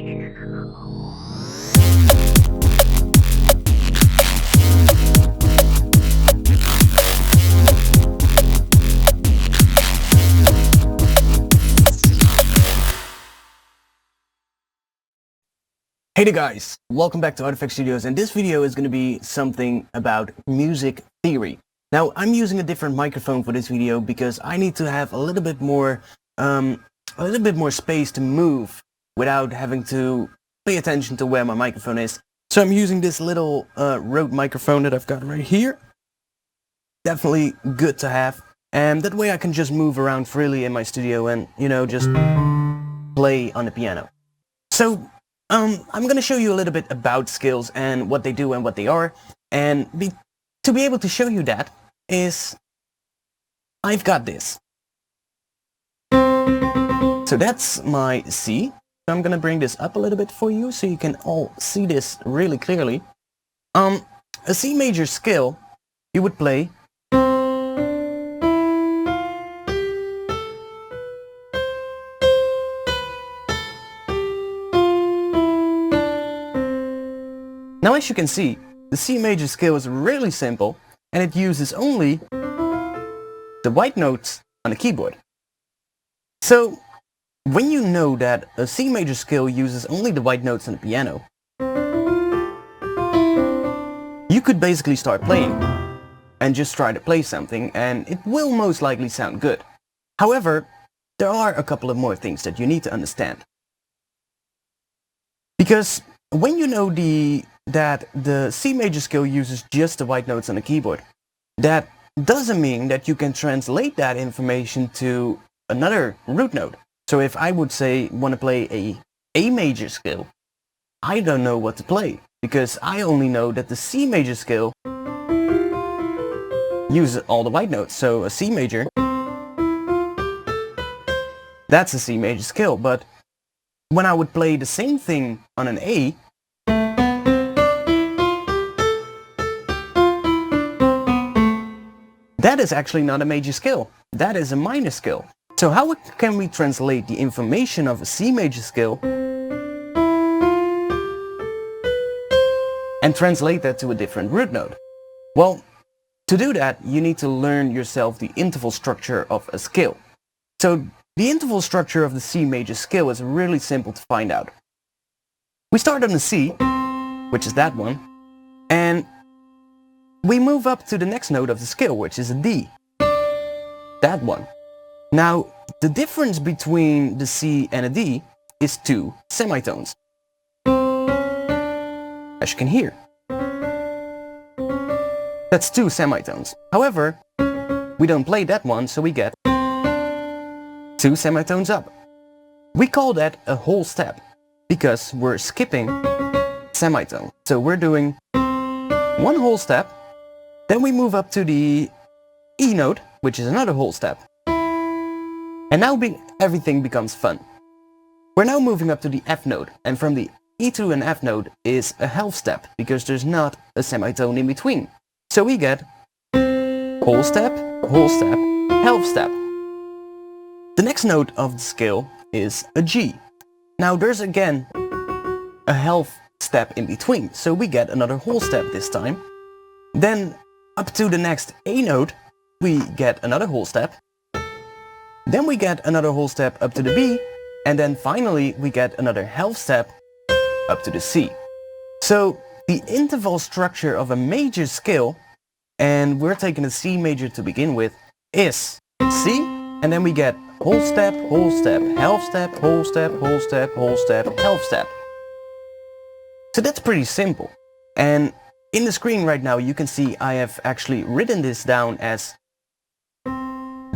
Hey there guys, welcome back to ARTFX Studios, and this video is going to be something about music theory. Now I'm using a different microphone for this video because I need to have a little bit more space to move without having to pay attention to where my microphone is. So I'm using this little Rode microphone that I've got right here. Definitely good to have, and that way I can just move around freely in my studio and, you know, just play on the piano. So I'm going to show you a little bit about scales and what they do and what they are, and to be able to show you that is I've got this. So that's my C. So I'm going to bring this up a little bit for you so you can all see this really clearly. A C major scale you would play Now, as you can see, the C major scale is really simple, and it uses only the white notes on the keyboard. So, when you know that a C major scale uses only the white notes on the piano, you could basically start playing and just try to play something, and it will most likely sound good. However, there are a couple of more things that you need to understand. Because when you know that the C major scale uses just the white notes on the keyboard, that doesn't mean that you can translate that information to another root note. So if I would say want to play A major scale, I don't know what to play because I only know that the C major scale uses all the white notes. So a C major, that's a C major scale, but when I would play the same thing on an A, that is actually not a major scale. That is a minor scale. So how can we translate the information of a C major scale and translate that to a different root note? Well, to do that, you need to learn yourself the interval structure of a scale. So the interval structure of the C major scale is really simple to find out. We start on the C, which is that one, and we move up to the next note of the scale, which is a D. That one. Now, the difference between the C and a D is 2 semitones. As you can hear. That's 2 semitones. However, we don't play that one, so we get 2 semitones up. We call that a whole step because we're skipping semitone. So we're doing one whole step. Then we move up to the E note, which is another whole step. And now everything becomes fun. We're now moving up to the F note, and from the E to an F note is a half step, because there's not a semitone in between. So we get whole step, half step. The next note of the scale is a G. Now there's again a half step in between, so we get another whole step this time. Then up to the next A note, we get another whole step. Then we get another whole step up to the B, and then finally we get another half step up to the C. So the interval structure of a major scale, and we're taking a C major to begin with, is C, and then we get whole step, half step, whole step, half step. So that's pretty simple. And in the screen right now you can see I have actually written this down as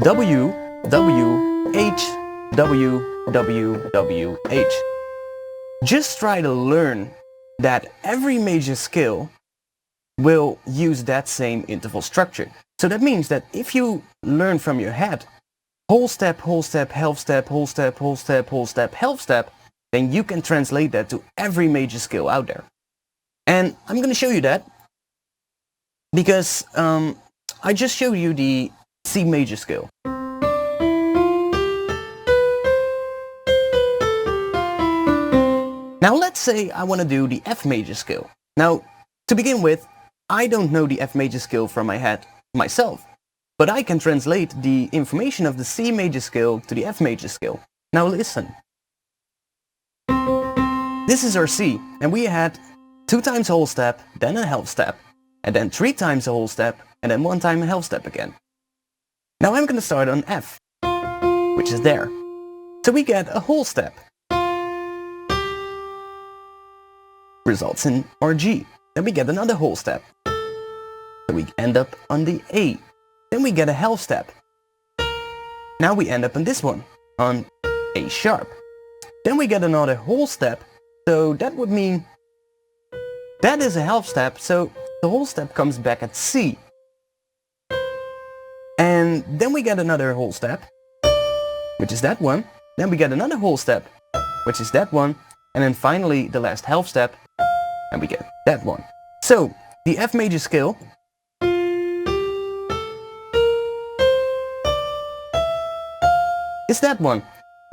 W, W, H, W, W, W, H. Just try to learn that every major scale will use that same interval structure. So that means that if you learn from your head whole step, half step, whole step, half step, then you can translate that to every major scale out there. And I'm going to show you that because I just showed you the C major scale. Now let's say I want to do the F major scale. Now, to begin with, I don't know the F major scale from my head myself, but I can translate the information of the C major scale to the F major scale. Now listen. This is our C, and we had 2 times a whole step, then a half step, and then 3 times a whole step, and then 1 time a half step again. Now I'm gonna start on F, which is there. So we get a whole step. Results in our G. Then we get another whole step. So we end up on the A. Then we get a half step. Now we end up on this one, on A sharp. Then we get another whole step, so that would mean that is a half step, so the whole step comes back at C. And then we get another whole step, which is that one. Then we get another whole step, which is that one. And then finally the last half step, and we get that one. So the F major scale is that one.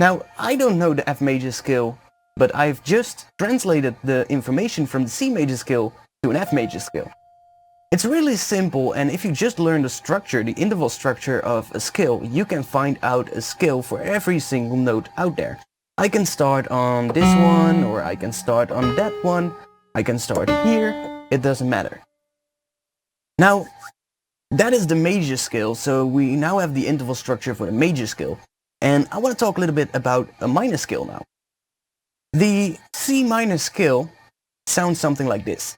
Now I don't know the F major scale, but I've just translated the information from the C major scale to an F major scale. It's really simple, and if you just learn the structure, the interval structure of a scale, you can find out a scale for every single note out there. I can start on this one, or I can start on that one, I can start here, it doesn't matter. Now, that is the major scale, so we now have the interval structure for the major scale. And I want to talk a little bit about a minor scale now. The C minor scale sounds something like this.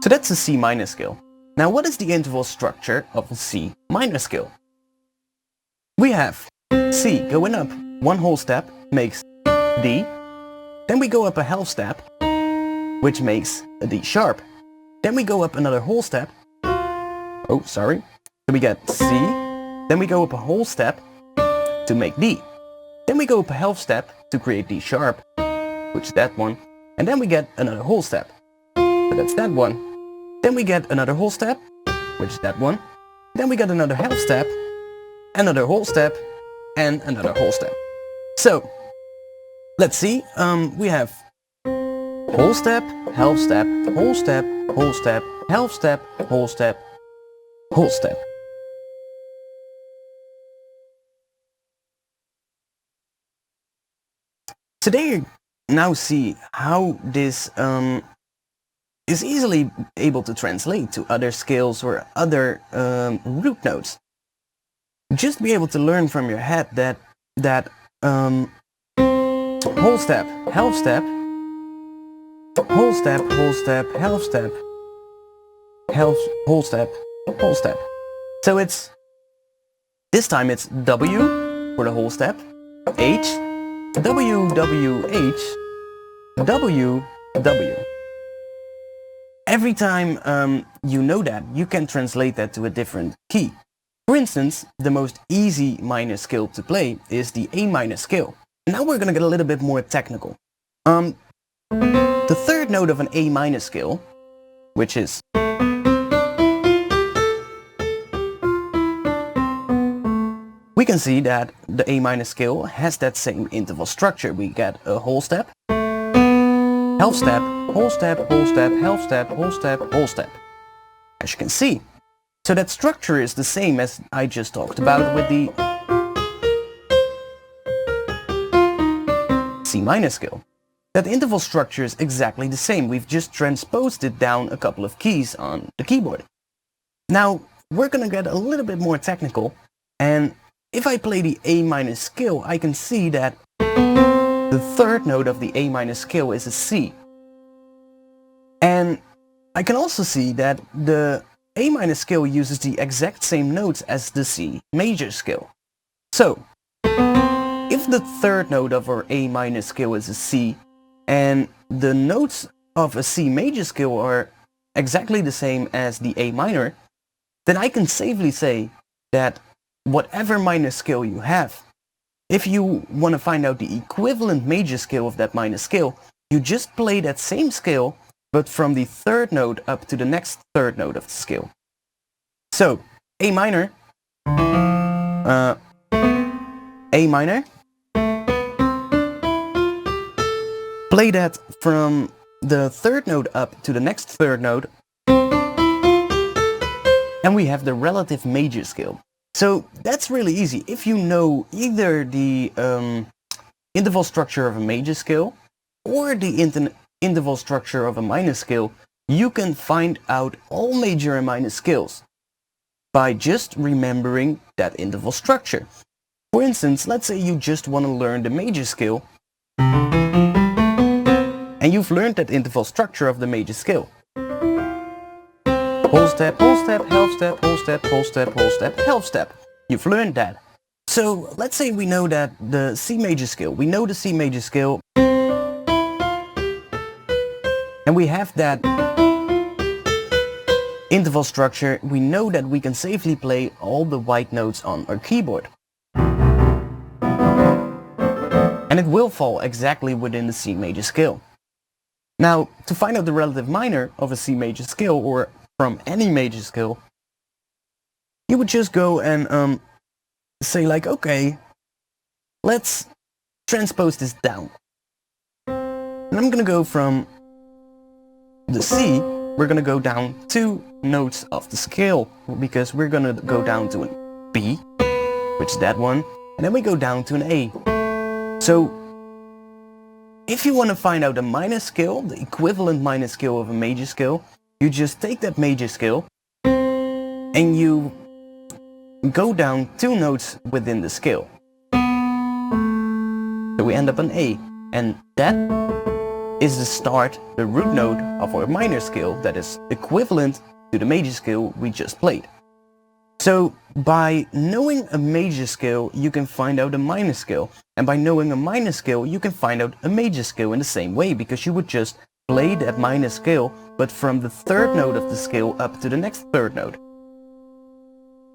So that's a C minor scale. Now what is the interval structure of a C minor scale? We have C going up 1 whole step, makes D. Then we go up a half step, which makes a D sharp. Then we go up another whole step. Oh, sorry. So we get C. Then we go up a whole step to make D. Then we go up a half step to create D sharp, which is that one. And then we get another whole step. So that's that one. Then we get another whole step, which is that one. Then we get another half step, another whole step, and another whole step. So, let's see. We have whole step, half step, whole step, whole step, half step, whole step, whole step. So there you now see how this is easily able to translate to other scales or other root notes. Just be able to learn from your head that whole step, half step, whole step, whole step, half step, whole step, whole step. So it's, this time it's W for the whole step, H, W, W, H, W, W. Every time you know that, you can translate that to a different key. For instance, the most easy minor scale to play is the A minor scale. Now we're gonna get a little bit more technical. The third note of an A minor scale, which is we can see that the A minor scale has that same interval structure. We get a whole step, half step, whole step, whole step, half step, whole step, whole step. As you can see. So that structure is the same as I just talked about with the C minor scale. That interval structure is exactly the same. We've just transposed it down a couple of keys on the keyboard. Now, we're gonna get a little bit more technical, and if I play the A minor scale, I can see that the third note of the A minor scale is a C. And I can also see that the A minor scale uses the exact same notes as the C major scale. So, if the third note of our A minor scale is a C, and the notes of a C major scale are exactly the same as the A minor, then I can safely say that whatever minor scale you have, if you want to find out the equivalent major scale of that minor scale, you just play that same scale, but from the third note up to the next third note of the scale. So, A minor, A minor, play that from the third note up to the next third note, and we have the relative major scale. So that's really easy. If you know either the interval structure of a major scale or the interval structure of a minor scale, you can find out all major and minor scales by just remembering that interval structure. For instance, let's say you just want to learn the major scale, and you've learned that interval structure of the major scale. Whole step, half step, whole step, half step. You've learned that. So let's say we know that the C major scale. We know the C major scale. And we have that interval structure. We know that we can safely play all the white notes on our keyboard. And it will fall exactly within the C major scale. Now, to find out the relative minor of a C major scale, or from any major scale, you would just go and say like, okay, let's transpose this down. And I'm gonna go from the C, we're gonna go down 2 notes of the scale, because we're gonna go down to an B, which is that one, and then we go down to an A. So, if you want to find out a minor scale, the equivalent minor scale of a major scale, you just take that major scale and you go down 2 notes within the scale. So we end up on A, and that is the start, the root note of our minor scale that is equivalent to the major scale we just played. So by knowing a major scale, you can find out a minor scale, and by knowing a minor scale, you can find out a major scale in the same way, because you would just play that minor scale, but from the third note of the scale up to the next third note.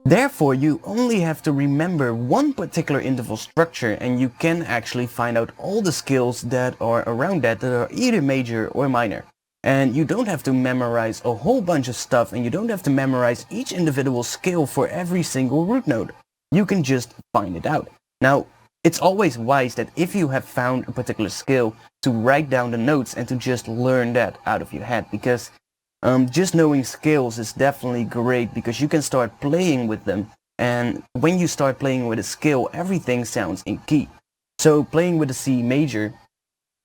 Therefore, you only have to remember one particular interval structure, and you can actually find out all the scales that are around that are either major or minor. And you don't have to memorize a whole bunch of stuff, and you don't have to memorize each individual scale for every single root note. You can just find it out. Now, it's always wise that if you have found a particular scale, to write down the notes and to just learn that out of your head, because just knowing scales is definitely great, because you can start playing with them, and when you start playing with a scale, everything sounds in key. So playing with a C major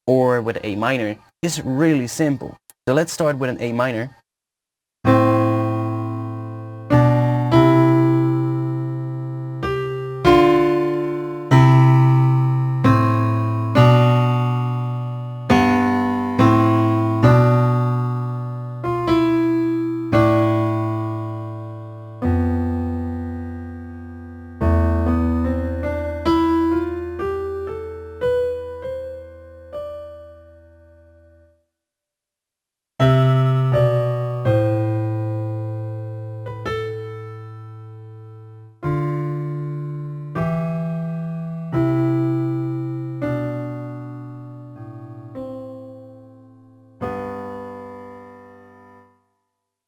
or with A minor is really simple. So let's start with an A minor.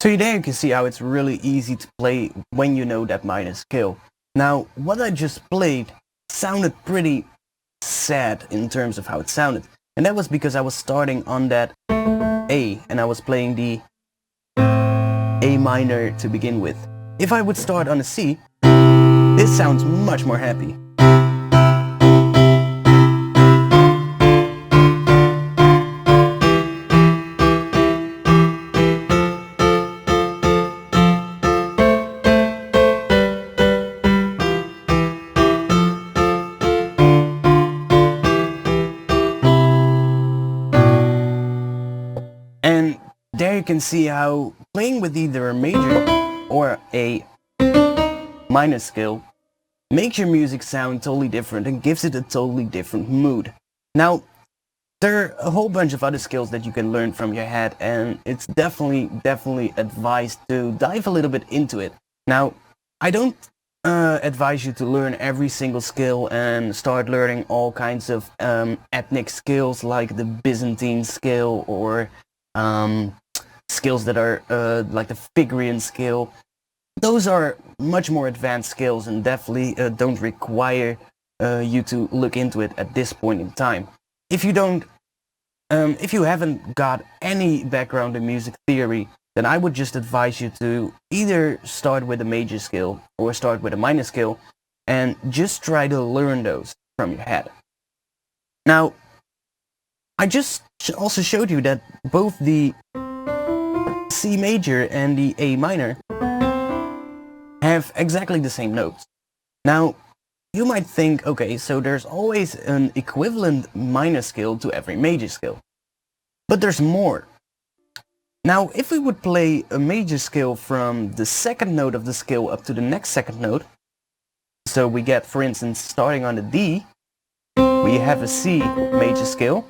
So there you can see how it's really easy to play when you know that minor scale. Now, what I just played sounded pretty sad in terms of how it sounded. And that was because I was starting on that A, and I was playing the A minor to begin with. If I would start on a C, this sounds much more happy. And there you can see how playing with either a major or a minor scale makes your music sound totally different and gives it a totally different mood. Now, there are a whole bunch of other skills that you can learn from your head, and it's definitely advised to dive a little bit into it. Now, I don't advise you to learn every single skill and start learning all kinds of ethnic scales like the Byzantine scale, or scales that are like the Phrygian scale. those are much more advanced scales and definitely don't require you to look into it at this point in time. If you haven't got any background in music theory, then I would just advise you to either start with a major scale or start with a minor scale and just try to learn those from your head. Now, I just also showed you that both the C major and the A minor have exactly the same notes. Now, you might think, okay, so there's always an equivalent minor scale to every major scale. But there's more. Now, if we would play a major scale from the second note of the scale up to the next second note, so we get, for instance, starting on the D, we have a C major scale.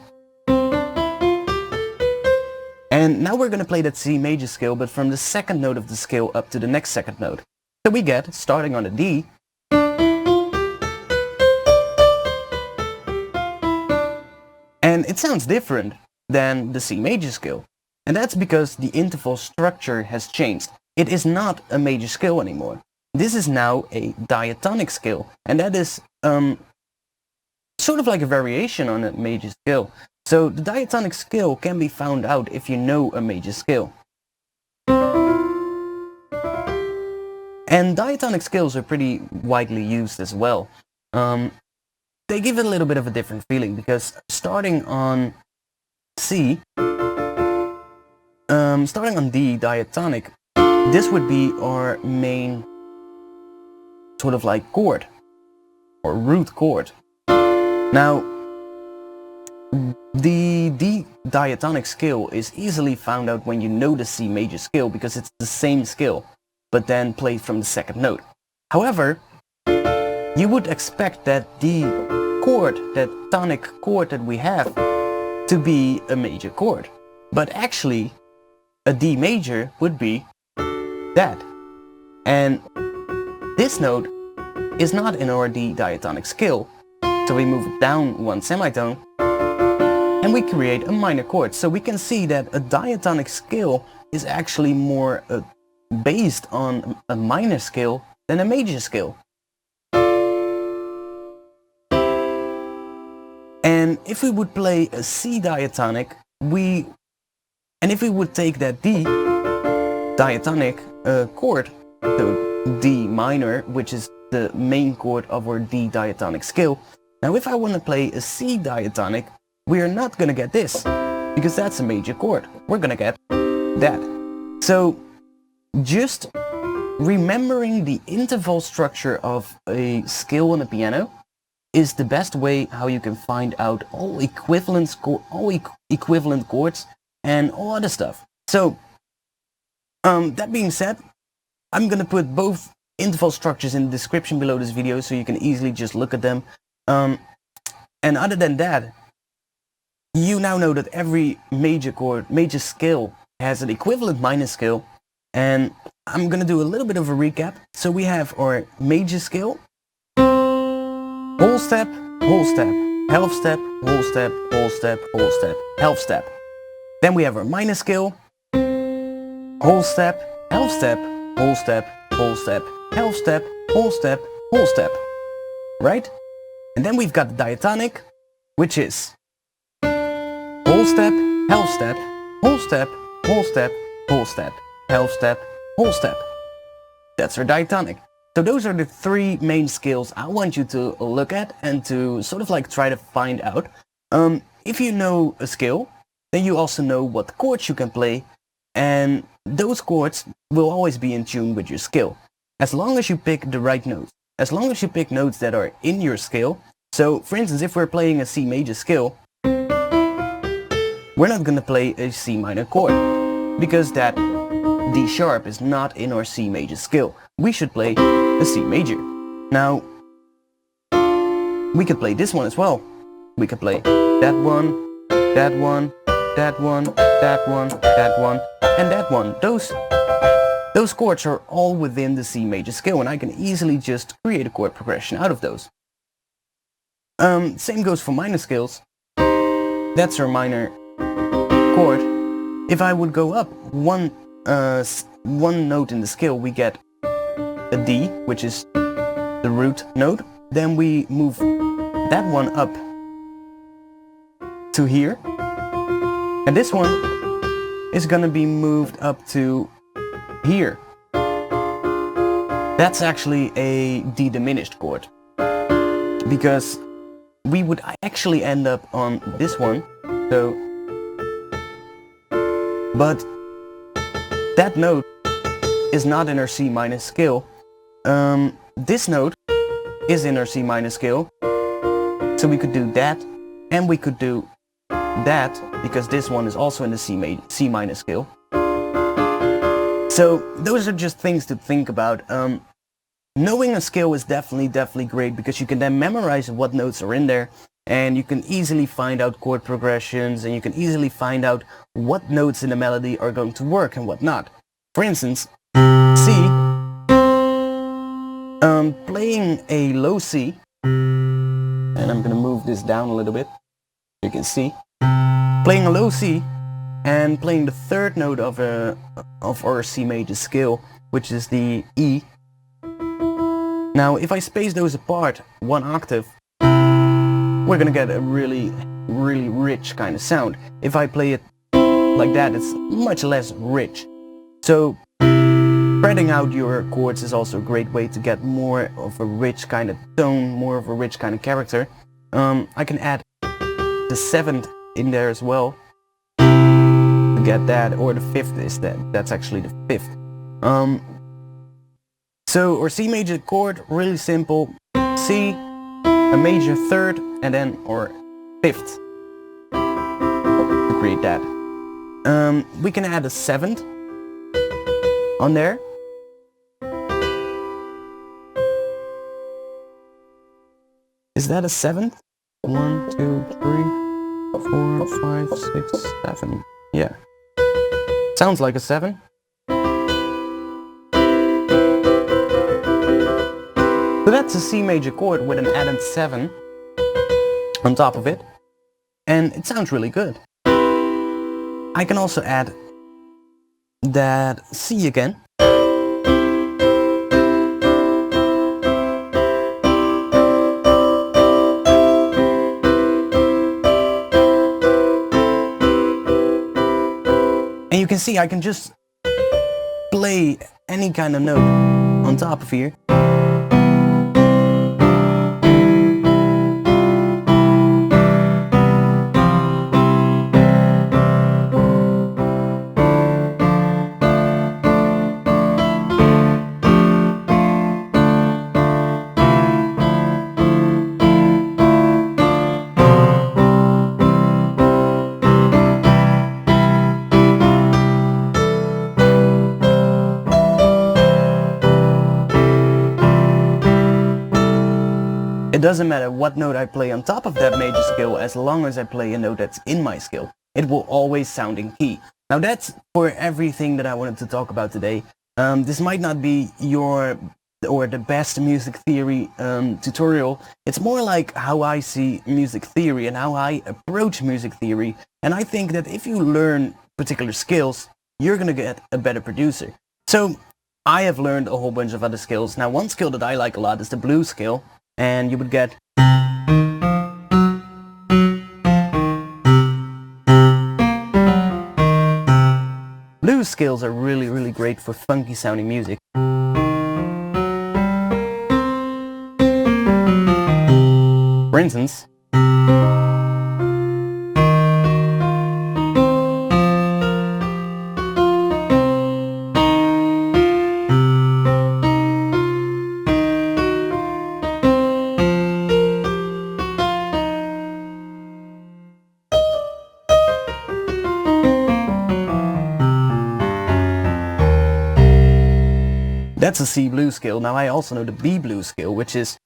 And now we're going to play that C major scale, but from the second note of the scale up to the next second note. So we get, starting on the D, and it sounds different than the C major scale. And that's because the interval structure has changed. It is not a major scale anymore. This is now a diatonic scale, and that is sort of like a variation on a major scale. So the diatonic scale can be found out if you know a major scale. And diatonic scales are pretty widely used as well. They give it a little bit of a different feeling because starting on C, starting on D diatonic, this would be our main sort of like chord or root chord. Now, the D diatonic scale is easily found out when you know the C major scale because it's the same scale, but then played from the second note. However, you would expect that the chord, that tonic chord that we have, to be a major chord. But actually, a D major would be that. And this note is not in our D diatonic scale, so we move it down one semitone and we create a minor chord. So we can see that a diatonic scale is actually more based on a minor scale than a major scale. And if we would play a C diatonic, and if we would take that D diatonic chord, so D minor, which is the main chord of our D diatonic scale. Now if I want to play a C diatonic, we are not going to get this, because that's a major chord. We're going to get that. So just remembering the interval structure of a scale on a piano is the best way how you can find out all equivalent chords and all other stuff. So that being said, I'm gonna put both interval structures in the description below this video so you can easily just look at them. And other than that, you now know that every major chord, major scale has an equivalent minor scale, and I'm gonna do a little bit of a recap. So we have our major scale, whole step, half step, whole step, whole step, whole step, half step. Then we have our minor scale, whole step, half step, whole step, whole step, half step, whole step, whole step. Right? And then we've got the diatonic, which is whole step, half step, whole step, whole step, whole step, half step, whole step. That's our diatonic. So those are the three main scales I want you to look at and to sort of like try to find out. If you know a scale, then you also know what chords you can play, and those chords will always be in tune with your scale. As long as you pick the right notes. As long as you pick notes that are in your scale. So for instance, if we're playing a C major scale, we're not gonna play a C minor chord, because that D sharp is not in our C major scale. We should play a C major. Now, we could play this one as well. We could play that one, that one, that one, that one, that one, and that one. Those chords are all within the C major scale, and I can easily just create a chord progression out of those. Same goes for minor scales. That's our minor chord. If I would go up one note in the scale, we get a D, which is the root note. Then we move that one up to here. And this one is gonna be moved up to here. That's actually a D diminished chord, because we would actually end up on this one. So, but that note is not in our C minor scale. This note is in our C minor scale, so we could do that, and we could do that, because this one is also in the C minor scale. So those are just things to think about. Knowing a scale is definitely great, because you can then memorize what notes are in there, and you can easily find out chord progressions, and you can easily find out what notes in the melody are going to work and what not. For instance, C, playing a low C, and I'm gonna move this down a little bit, you can see, playing a low C and playing the third note of our C major scale, which is the E. Now, if I space those apart one octave, we're gonna get a really rich kind of sound. If I play it like that, it's much less rich. So spreading out your chords is also a great way to get more of a rich kind of tone, more of a rich kind of character. I can add the 7th in there as well to get that, or the 5th is that's actually the 5th. So our C major chord, really simple: C, a major 3rd, and then our 5th to create that. We can add a 7th on there. Is that a 7th? 1, 2, 3, 4, 5, 6, 7. Yeah. Sounds like a 7. So that's a C major chord with an added 7 on top of it, and it sounds really good. I can also add that C again. And you can see I can just play any kind of note on top of here. It doesn't matter what note I play on top of that major scale, as long as I play a note that's in my scale. It will always sound in key. Now that's for everything that I wanted to talk about today. This might not be the best music theory tutorial. It's more like how I see music theory and how I approach music theory. And I think that if you learn particular skills, you're gonna get a better producer. So I have learned a whole bunch of other skills. Now one skill that I like a lot is the blues scale. And you would get blues scales are really great for funky sounding music. For instance, that's a C blues scale. Now I also know the B blues scale, which is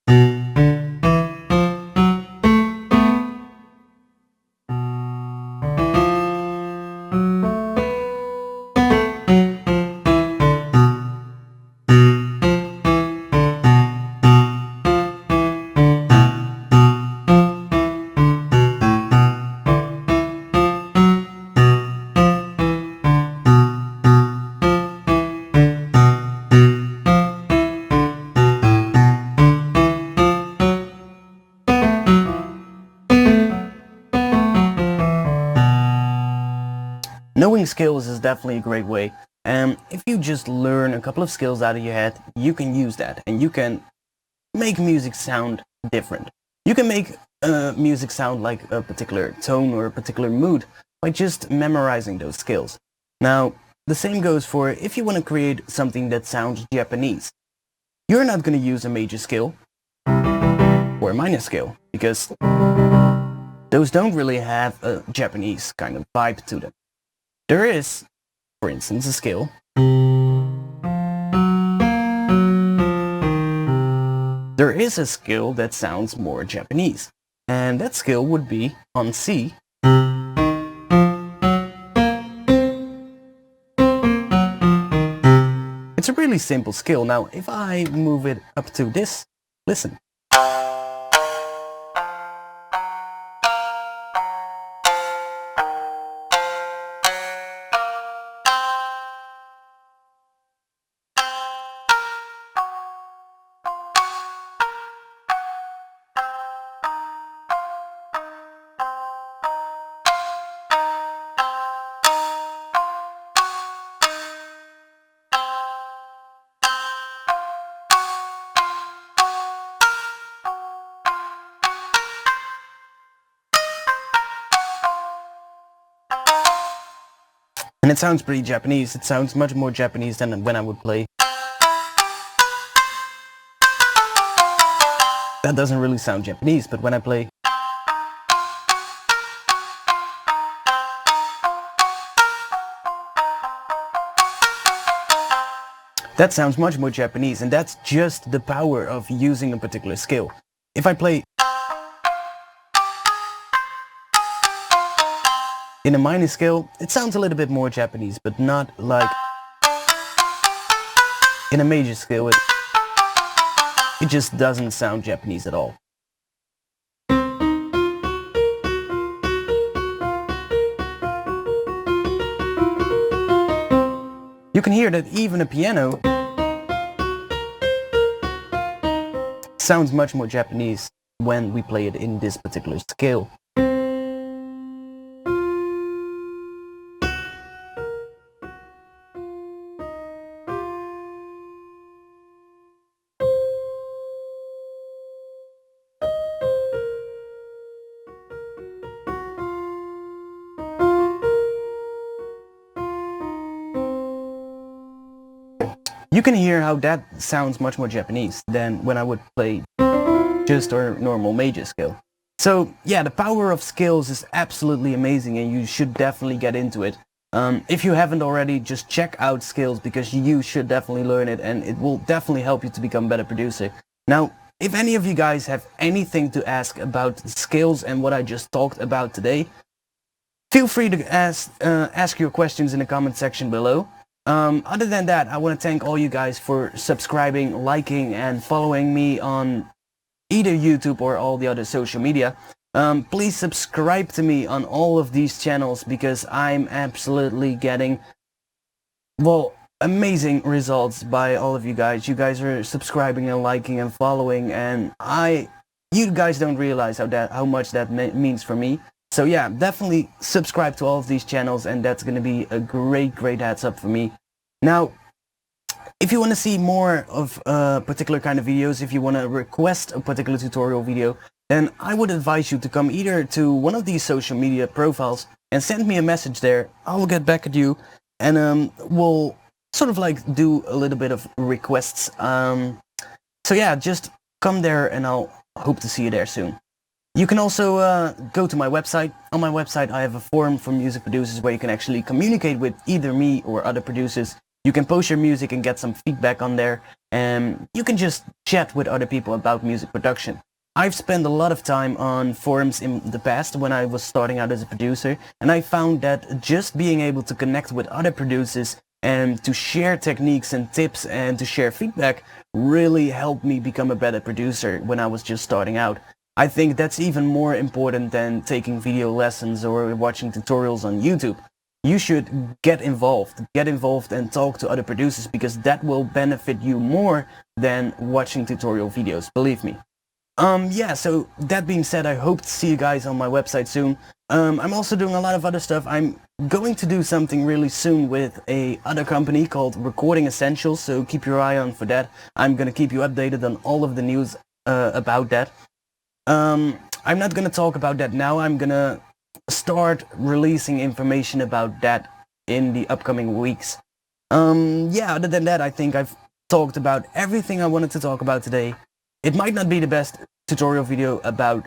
learning skills is definitely a great way. And if you just learn a couple of skills out of your head, you can use that and you can make music sound different. You can make music sound like a particular tone or a particular mood by just memorizing those skills. Now, the same goes for if you want to create something that sounds Japanese. You're not going to use a major scale or a minor scale because those don't really have a Japanese kind of vibe to them. There is, for instance, a scale that sounds more Japanese, and that scale would be on C. It's a really simple scale. Now, if I move it up to this, listen. And it sounds pretty Japanese. It sounds much more Japanese than when I would play. That doesn't really sound Japanese, but when I play, that sounds much more Japanese, and that's just the power of using a particular scale. If I play in a minor scale, it sounds a little bit more Japanese, but not like in a major scale. It just doesn't sound Japanese at all. You can hear that even a piano sounds much more Japanese when we play it in this particular scale. You can hear how that sounds much more Japanese than when I would play just a normal major scale. So yeah, the power of scales is absolutely amazing and you should definitely get into it. If you haven't already, just check out scales because you should definitely learn it and it will definitely help you to become a better producer. Now, if any of you guys have anything to ask about scales and what I just talked about today, feel free to ask your questions in the comment section below. Other than that, I want to thank all you guys for subscribing, liking, and following me on either YouTube or all the other social media. Please subscribe to me on all of these channels because I'm absolutely getting, well, amazing results by all of you guys. You guys are subscribing and liking and following, and you guys don't realize how much that means for me. So yeah, definitely subscribe to all of these channels and that's going to be a great heads up for me. Now, if you want to see more of a particular kind of videos, if you want to request a particular tutorial video, then I would advise you to come either to one of these social media profiles and send me a message there. I'll get back at you and we'll sort of like do a little bit of requests. So yeah, just come there and I'll hope to see you there soon. You can also go to my website. On my website I have a forum for music producers where you can actually communicate with either me or other producers. You can post your music and get some feedback on there, and you can just chat with other people about music production. I've spent a lot of time on forums in the past when I was starting out as a producer, and I found that just being able to connect with other producers and to share techniques and tips and to share feedback really helped me become a better producer when I was just starting out. I think that's even more important than taking video lessons or watching tutorials on YouTube. You should get involved and talk to other producers because that will benefit you more than watching tutorial videos, believe me. Yeah, so that being said, I hope to see you guys on my website soon. I'm also doing a lot of other stuff. I'm going to do something really soon with a other company called Recording Essentials, so keep your eye on for that. I'm gonna keep you updated on all of the news about that. I'm not gonna talk about that now. I'm gonna start releasing information about that in the upcoming weeks. Yeah, other than that, I think I've talked about everything I wanted to talk about today. It might not be the best tutorial video about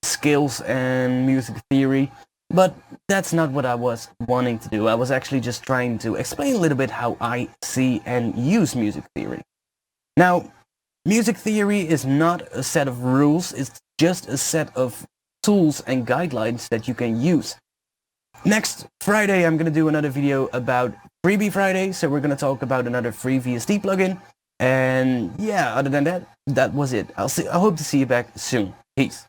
skills and music theory, but that's not what I was wanting to do. I was actually just trying to explain a little bit how I see and use music theory. Now, music theory is not a set of rules, it's just a set of tools and guidelines that you can use. Next Friday I'm gonna do another video about Freebie Friday, so we're gonna talk about another free VST plugin. And yeah, other than that, that was it. I hope to see you back soon. Peace.